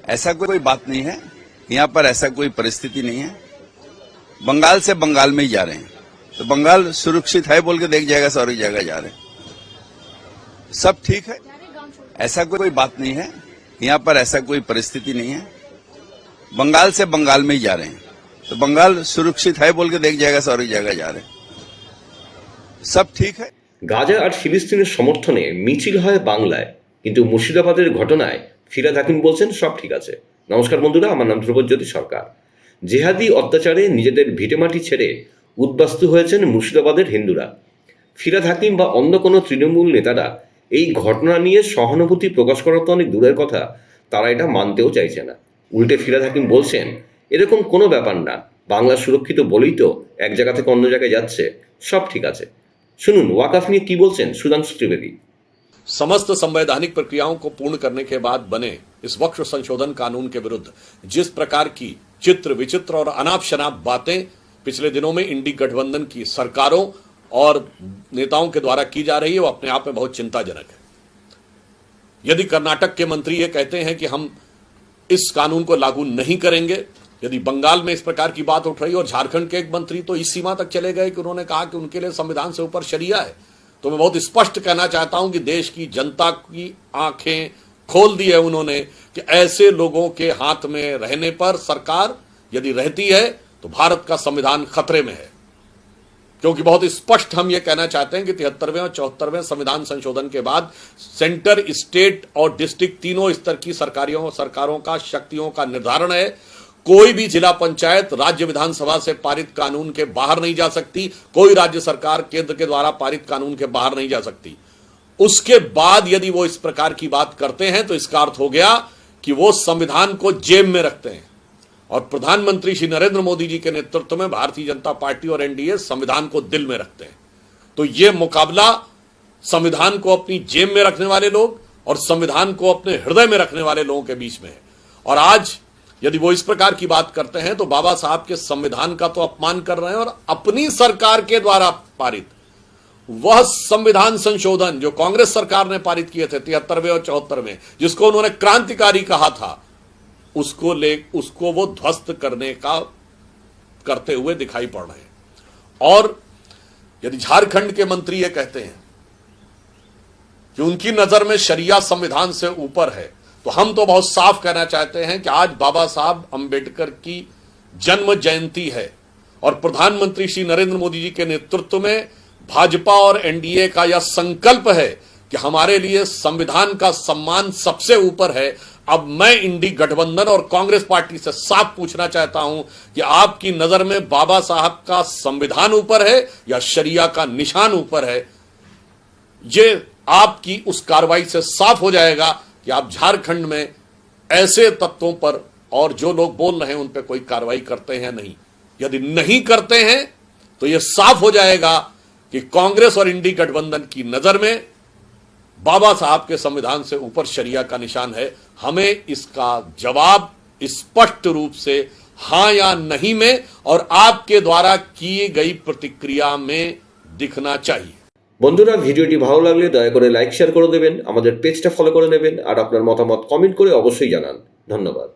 ऐसा कोई बात नहीं है, यहाँ पर ऐसा कोई परिस्थिति नहीं है। बंगाल से बंगाल में ही जा रहे हैं, तो बंगाल सुरक्षित है बोल के देख जाएगा, सारी जगह जा रहे हैं, सब ठीक है। ऐसा कोई बात नहीं है, यहाँ पर ऐसा कोई परिस्थिति नहीं है। बंगाल से बंगाल में ही जा रहे हैं, तो बंगाल सुरक्षित है बोल के देख जाएगा, सारी जगह जा रहे हैं, सब ठीक है। গাজা আর ফিলিস্তিনের সমর্থনে মিছিল হয় বাংলায়, কিন্তু মুর্শিদাবাদের ঘটনায় ফিরহাদ হাকিম বলছেন সব ঠিক আছে। নমস্কার বন্ধুরা, আমার নাম ধ্রুবজ্যোতি সরকার। জেহাদি অত্যাচারে নিজেদের ভিটেমাটি ছেড়ে উদ্বাস্তু হয়েছেন মুর্শিদাবাদের হিন্দুরা। ফিরহাদ হাকিম বা অন্য কোনো তৃণমূল নেতারা এই ঘটনা নিয়ে সহানুভূতি প্রকাশ করা তো অনেক দূরের কথা, তারা এটা মানতেও চাইছে না। উল্টে ফিরহাদ হাকিম বলছেন এরকম কোনো ব্যাপার না, বাংলা সুরক্ষিত বলেই তো এক জায়গা থেকে অন্য জায়গায় যাচ্ছে, সব ঠিক আছে। सुनुन वाकफ निये की बोलছেন सुधांशु त्रिवेदी। समस्त संवैधानिक प्रक्रियाओं को पूर्ण करने के बाद बने इस वक्फ संशोधन कानून के विरुद्ध जिस प्रकार की चित्र विचित्र और अनाप शनाप बातें पिछले दिनों में इंडी गठबंधन की सरकारों और नेताओं के द्वारा की जा रही है, वो अपने आप में बहुत चिंताजनक है। यदि कर्नाटक के मंत्री ये कहते हैं कि हम इस कानून को लागू नहीं करेंगे, यदि बंगाल में इस प्रकार की बात उठ रही है और झारखंड के एक मंत्री तो इस सीमा तक चले गए कि उन्होंने कहा कि उनके लिए संविधान से ऊपर शरिया है, तो मैं बहुत स्पष्ट कहना चाहता हूं कि देश की जनता की आंखें खोल दी है उन्होंने कि ऐसे लोगों के हाथ में रहने पर सरकार यदि रहती है तो भारत का संविधान खतरे में है। क्योंकि बहुत स्पष्ट हम ये कहना चाहते हैं कि 73वें और 74वें संविधान संशोधन के बाद सेंटर, स्टेट और डिस्ट्रिक्ट तीनों स्तर की सरकारों का शक्तियों का निर्धारण है। कोई भी जिला पंचायत राज्य विधानसभा से पारित कानून के बाहर नहीं जा सकती, कोई राज्य सरकार केंद्र के द्वारा पारित कानून के बाहर नहीं जा सकती। उसके बाद यदि वो इस प्रकार की बात करते हैं तो इसका अर्थ हो गया कि वो संविधान को जेब में रखते हैं। और प्रधानमंत्री श्री नरेंद्र मोदी जी के नेतृत्व में भारतीय जनता पार्टी और एनडीए संविधान को दिल में रखते हैं। तो ये मुकाबला संविधान को अपनी जेब में रखने वाले लोग और संविधान को अपने हृदय में रखने वाले लोगों के बीच में है। और आज यदि वो इस प्रकार की बात करते हैं तो बाबा साहब के संविधान का तो अपमान कर रहे हैं और अपनी सरकार के द्वारा पारित वह संविधान संशोधन जो कांग्रेस सरकार ने पारित किए थे 73वें और 74वें, जिसको उन्होंने क्रांतिकारी कहा था, उसको वो ध्वस्त करते हुए दिखाई पड़ रहे हैं। और यदि झारखंड के मंत्री ये कहते हैं कि उनकी नजर में शरिया संविधान से ऊपर है, तो हम तो बहुत साफ कहना चाहते हैं कि आज बाबा साहब अंबेडकर की जन्म जयंती है और प्रधानमंत्री श्री नरेंद्र मोदी जी के नेतृत्व में भाजपा और एनडीए का यह संकल्प है कि हमारे लिए संविधान का सम्मान सबसे ऊपर है। अब मैं इंडी गठबंधन और कांग्रेस पार्टी से साफ पूछना चाहता हूं कि आपकी नजर में बाबा साहब का संविधान ऊपर है या शरिया का निशान ऊपर है? ये आपकी उस कार्रवाई से साफ हो जाएगा कि आप झारखंड में ऐसे तत्वों पर और जो लोग बोल रहे हैं उन पर कोई कार्रवाई करते हैं नहीं। यदि नहीं करते हैं तो यह साफ हो जाएगा कि कांग्रेस और इंडी गठबंधन की नजर में बाबा साहब के संविधान से ऊपर शरिया का निशान है। हमें इसका जवाब स्पष्ट रूप से हां या नहीं में और आपके द्वारा की गई प्रतिक्रिया में दिखना चाहिए। বন্ধুরা, ভিডিওটি ভালো লাগলে দয়া করে লাইক শেয়ার করে দেবেন, আমাদের পেজটা ফলো করে নেবেন আর আপনার মতামত কমেন্ট করে অবশ্যই জানান। ধন্যবাদ।